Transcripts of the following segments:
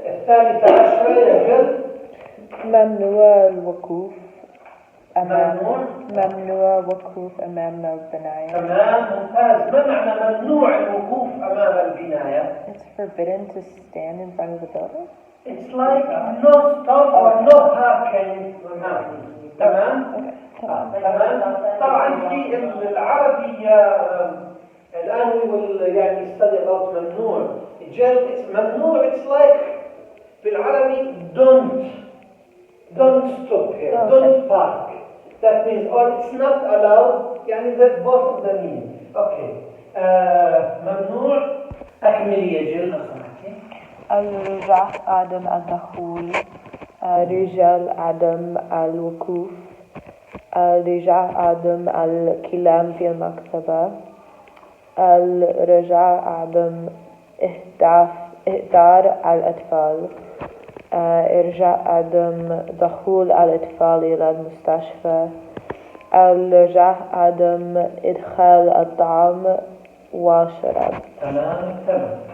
الثالثة عشرة يجب ممنوع الوقوف أمام البناية. تمام ممتاز. ما معنى ممنوع الوقوف أمام البناية؟ It's forbidden to stand in front of the building. It's like no stop or no parking. تمام. تمام. طبعا في العربية الآن يعني study about ممنوع. It's ممنوع. It's like في العربي don't stop here. Don't park. That means or it's not allowed. يعني that both of them mean. Okay. ممنوع. أكمل يا جل لو سمحتي. الرجال عدم الدخول. الرجال عدم الوقوف. الرجال عدم الكلام في المكتبة. الرجال عدم إحضار الأطفال. إرجاء عدم دخول الأطفال إلى المستشفى. الرجاء عدم إدخال الطعام والشراب. تمام.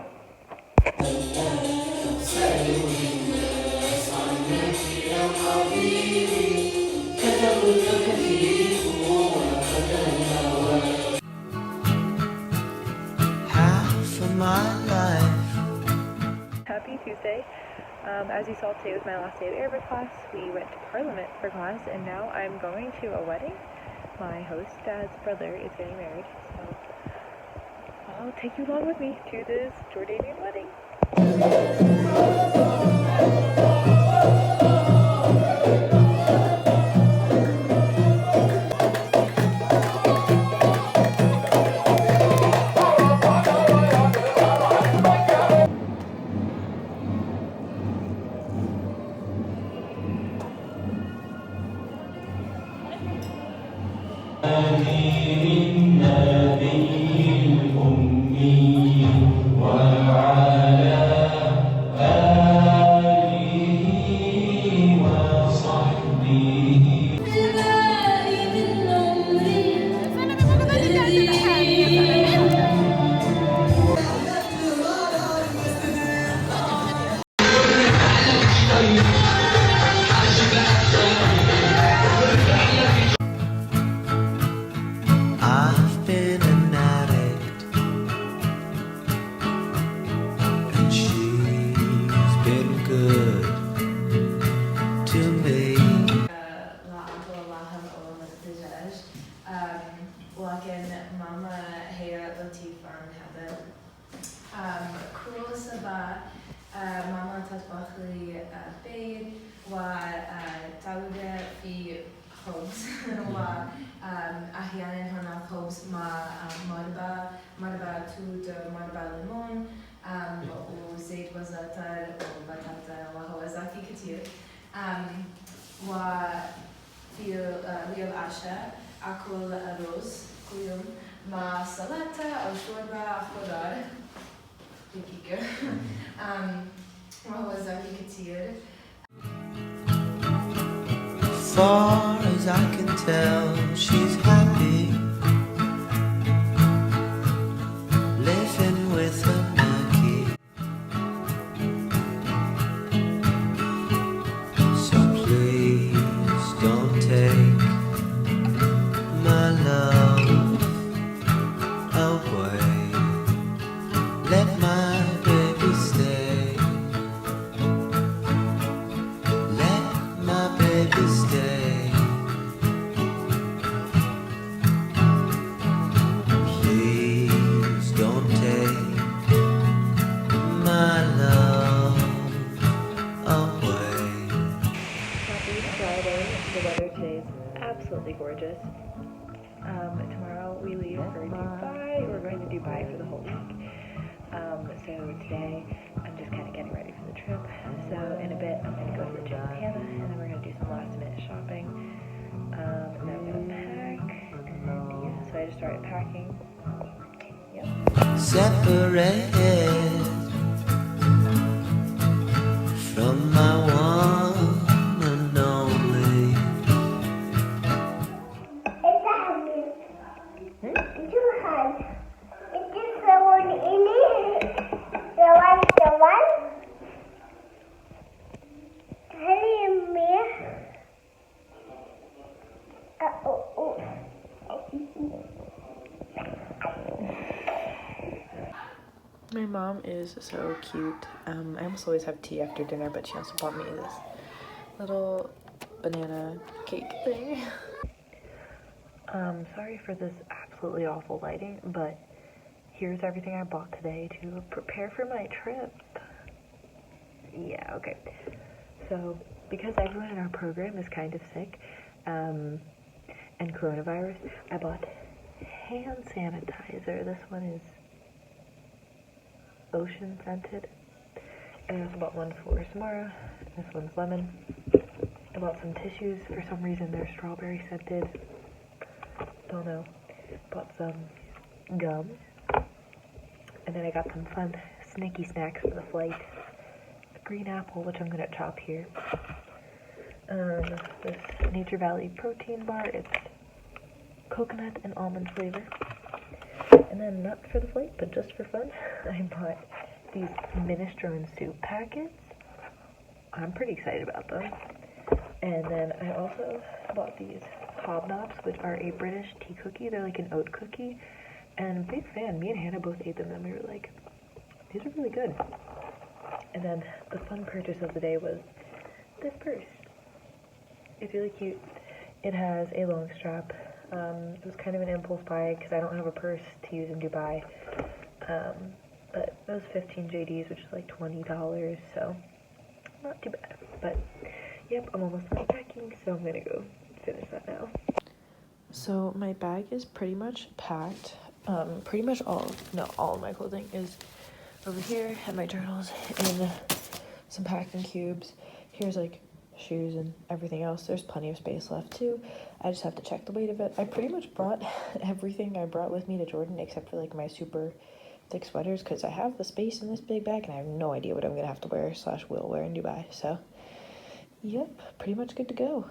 Happy Tuesday. As you saw, today was my last day of Arabic class. We went to Parliament for class, and now I'm going to a wedding. My host dad's brother is getting married, so I'll take you along with me to this Jordanian wedding. ولكن ماما هي لطيفة ونحبها. كل صباح ماما تطبخ لي بيض وتعود في خبز وأحيانا هناك خبز مع مربى توت مربى ليمون وزيت وزعتر وبطاطا وهو زاكي كتير. وفي العشاء أكل رز كل يوم مع سلطة أو شوربة خضار دقيقة وهو زاكي كتير. Far as I can tell, she's happy, living with her monkey. So please don't take my love away. Let my baby stay. Let my baby stay. Please don't take my love away. Happy Friday. The weather today is absolutely gorgeous. Tomorrow we leave for Dubai. We're going to Dubai for the whole week. So today I'm just kind of getting ready for the trip. So in a bit I'm going to go to the gym with Hannah, and then we're going to do some last minute shopping. And then I'm going to pack. And yeah, so I just started packing. Yep. Separated from my one and only. It's a hammer. Two hands. It is the one in it. The one. My mom is so cute. I almost always have tea after dinner, but she also bought me this little banana cake thing. Sorry for this absolutely awful lighting, but here's everything I bought today to prepare for my trip. Yeah, okay. So, because everyone in our program is kind of sick, and coronavirus, I bought hand sanitizer. This one is ocean scented. And I also bought one for Samara. This one's lemon. I bought some tissues. For some reason, they're strawberry scented. Don't know. Bought some gum. And then I got some fun snacky snacks for the flight. A green apple, which I'm gonna chop here. This Nature Valley protein bar. It's coconut and almond flavor. And then not for the flight, but just for fun, I bought these minestrone soup packets. I'm pretty excited about them. And then I also bought these hobnobs, which are a British tea cookie. They're like an oat cookie. And big fan. Me and Hannah both ate them, and we were like, these are really good. And then the fun purchase of the day was this purse. It's really cute. It has a long strap. It was kind of an impulse buy because I don't have a purse to use in Dubai. But it was 15 JDs, which is like $20, so not too bad. But yep, I'm almost done packing, so I'm gonna go finish that now. So my bag is pretty much packed. Pretty much all of my clothing is over here, and my journals in some packing cubes. Here's like shoes and everything else. There's plenty of space left too. I just have to check the weight of it. I pretty much brought everything I brought with me to Jordan except for like my super thick sweaters because I have the space in this big bag and I have no idea what I'm gonna have to wear / will wear in Dubai. So yep, pretty much good to go.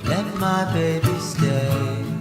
Let my baby stay.